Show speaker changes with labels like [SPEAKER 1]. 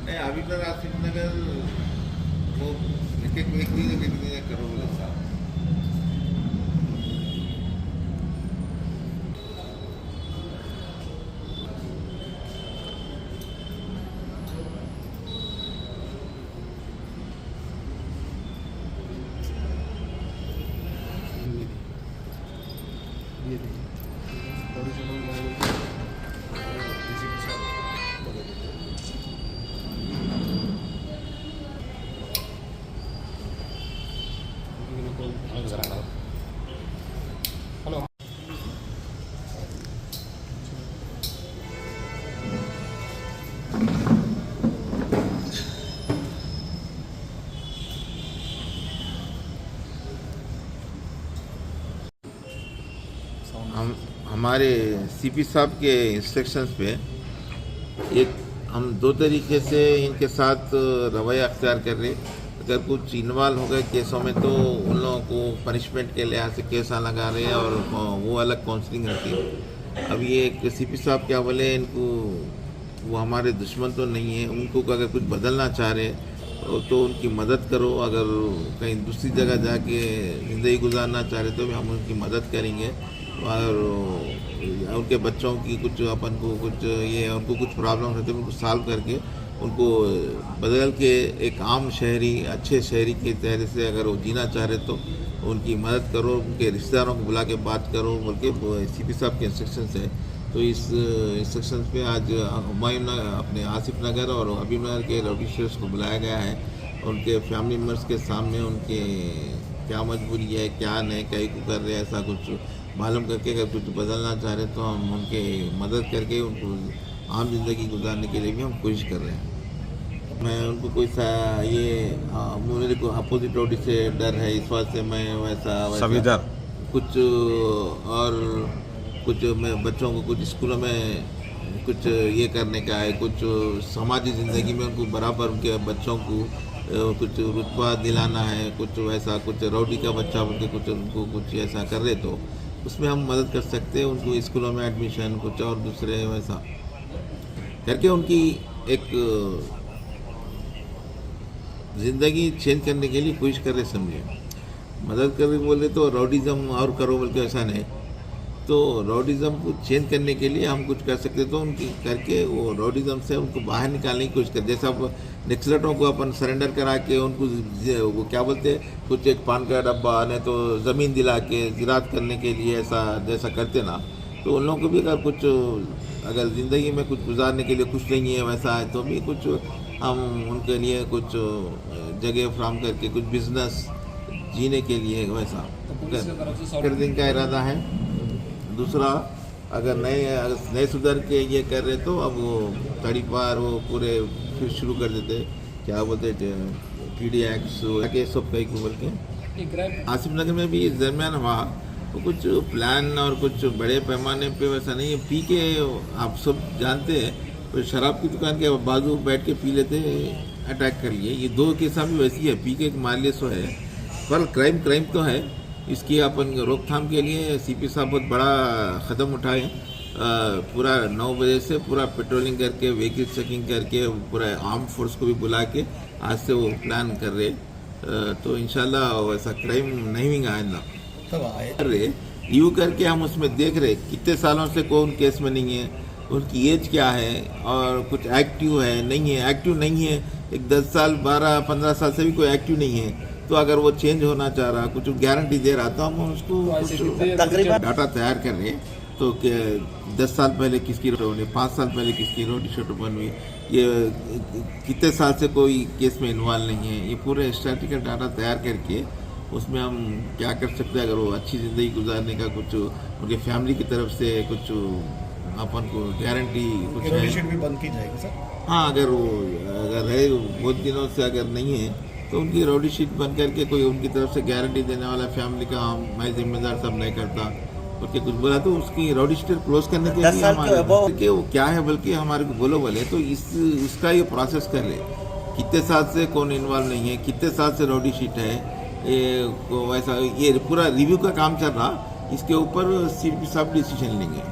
[SPEAKER 1] नहीं अभी तक आसिफ नगर वो एक करो बोले साहब।
[SPEAKER 2] ये देखिए ओरिजिनल डीसीपी साहब बदल हेलो
[SPEAKER 1] हमारे सीपी साहब के इंस्ट्रक्शंस पे एक हम दो तरीके से इनके साथ रवैया अख्तियार कर रहे। अगर कुछ इन्वॉल्व हो गए केसों में तो उन लोगों को पनिशमेंट के लिहाज से केसा लगा रहे हैं और वो अलग काउंसलिंग रहती है। अब ये एक सीपी साहब क्या बोले, इनको वो हमारे दुश्मन तो नहीं है, उनको अगर कुछ बदलना चाह रहे तो उनकी मदद करो। अगर कहीं दूसरी जगह जाके ज़िंदगी गुजारना चाह रहे तो भी हम उनकी मदद करेंगे। और उनके बच्चों की कुछ अपन को कुछ ये उनको कुछ प्रॉब्लम रहते हैं उनको सॉल्व करके उनको बदल के एक आम शहरी अच्छे शहरी के तहरीर से अगर वो जीना चाह रहे तो उनकी मदद करो। उनके रिश्तेदारों को बुला के बात करो बोल के सीपी साहब के इंस्ट्रक्शंस है। तो इस इंस्ट्रक्शंस पे आज हुमायूं अपने आसिफ नगर और हबीब नगर के ऑफिसर्स को बुलाया गया है। उनके फैमिली मेम्बर्स के सामने उनके क्या मजबूरी है क्या नहीं क्या को कर रहे हैं ऐसा कुछ मालूम करके अगर कुछ बदलना चाह रहे तो हम उनके मदद करके उनको आम जिंदगी गुजारने के लिए भी हम कोशिश कर रहे हैं। मैं उनको कोई सा ये मेरे को अपोजिट रोटी से डर है, इस बात से मैं वैसा कुछ और कुछ मैं बच्चों को कुछ स्कूलों में कुछ ये करने का है, कुछ समाजी ज़िंदगी में उनको बराबर उनके बच्चों को कुछ रुतबा दिलाना है, कुछ वैसा कुछ रौडी का बच्चा उनके कुछ उनको कुछ ऐसा कर रहे तो उसमें हम मदद कर सकते हैं। उनको स्कूलों में एडमिशन कुछ और दूसरे वैसा करके उनकी एक ज़िंदगी चेंज करने के लिए कोशिश कर रहे। समझे मदद कर रहे बोले तो रौडिज़म और करो बोल के ऐसा नहीं, तो रौडिज़म को चेंज करने के लिए हम कुछ कर सकते तो उनकी करके वो रौडिज़म से उनको बाहर निकालने की कोशिश कर। जैसा आप नक्सलटों को अपन सरेंडर करा के उनको वो क्या बोलते हैं कुछ एक पान का डब्बा नहीं तो ज़मीन दिला के ज़राअत करने के लिए ऐसा जैसा करते ना, तो उन लोगों को भी अगर कुछ अगर ज़िंदगी में कुछ गुजारने के लिए कुछ नहीं है वैसा है तो भी कुछ हम उनके लिए कुछ जगह फ्राहम करके कुछ बिजनेस जीने के लिए वैसा कर देने का इरादा है। दूसरा अगर नए सुधर के ये कर रहे तो अब वो तड़ी पार वो पूरे फिर शुरू कर देते क्या बोलते TDX के सब कई को बोल के। आसिफ नगर में भी इस दरमियान हुआ तो कुछ प्लान और कुछ बड़े पैमाने पे वैसा नहीं है। पी के आप सब जानते हैं तो शराब की दुकान के बाजू बैठ के पी लेते अटैक कर लिए। ये दो केसा भी वैसी है, पी के एक मारले सो है पर क्राइम तो है। इसकी अपन रोकथाम के लिए सीपी साहब बहुत बड़ा कदम उठाए। पूरा 9 बजे से पूरा पेट्रोलिंग करके व्हीकल चेकिंग करके पूरा आर्म फोर्स को भी बुला के आज से वो प्लान कर रहे। तो इंशाल्लाह वैसा क्राइम नहीं होगा आइंदा। कर रहे यू करके हम उसमें देख रहे कितने सालों से कौन केस में नहीं है, उनकी एज क्या है और कुछ एक्टिव है नहीं है। एक्टिव नहीं है एक 10 साल 12-15 साल से भी कोई एक्टिव नहीं है तो अगर वो चेंज होना चाह रहा कुछ गारंटी दे रहा तो हम उसको डाटा तैयार कर रहे हैं। तो 10 साल पहले किसकी रोटी बनी, 5 साल पहले किसकी रोटी शोटी बन हुई, ये कितने साल से कोई केस में इन्वॉल्व नहीं है, ये पूरे स्टैटिकल डाटा तैयार करके उसमें हम क्या कर सकते हैं। अगर वो अच्छी ज़िंदगी गुजारने का कुछ उनके फैमिली की तरफ से कुछ अपन को गारंटी कुछ है
[SPEAKER 2] भी बंद की जाएगी सर।
[SPEAKER 1] हाँ अगर रहे बहुत दिनों से अगर नहीं है तो उनकी रोडी शीट बन करके कोई उनकी तरफ से गारंटी देने वाला फैमिली का मैं जिम्मेदार सब नहीं करता उसके कुछ बोला तो उसकी रोडी शीट क्लोज करने के लिए हमारे कि वो क्या है बल्कि हमारे को बोले तो इसका ये प्रोसेस कर रहे कितने साल से कौन इन्वॉल्व नहीं है, कितने साल से रोडी शीट है, ये वैसा ये पूरा रिव्यू का काम चल रहा। इसके ऊपर सीपी साहब डिसीजन लेंगे।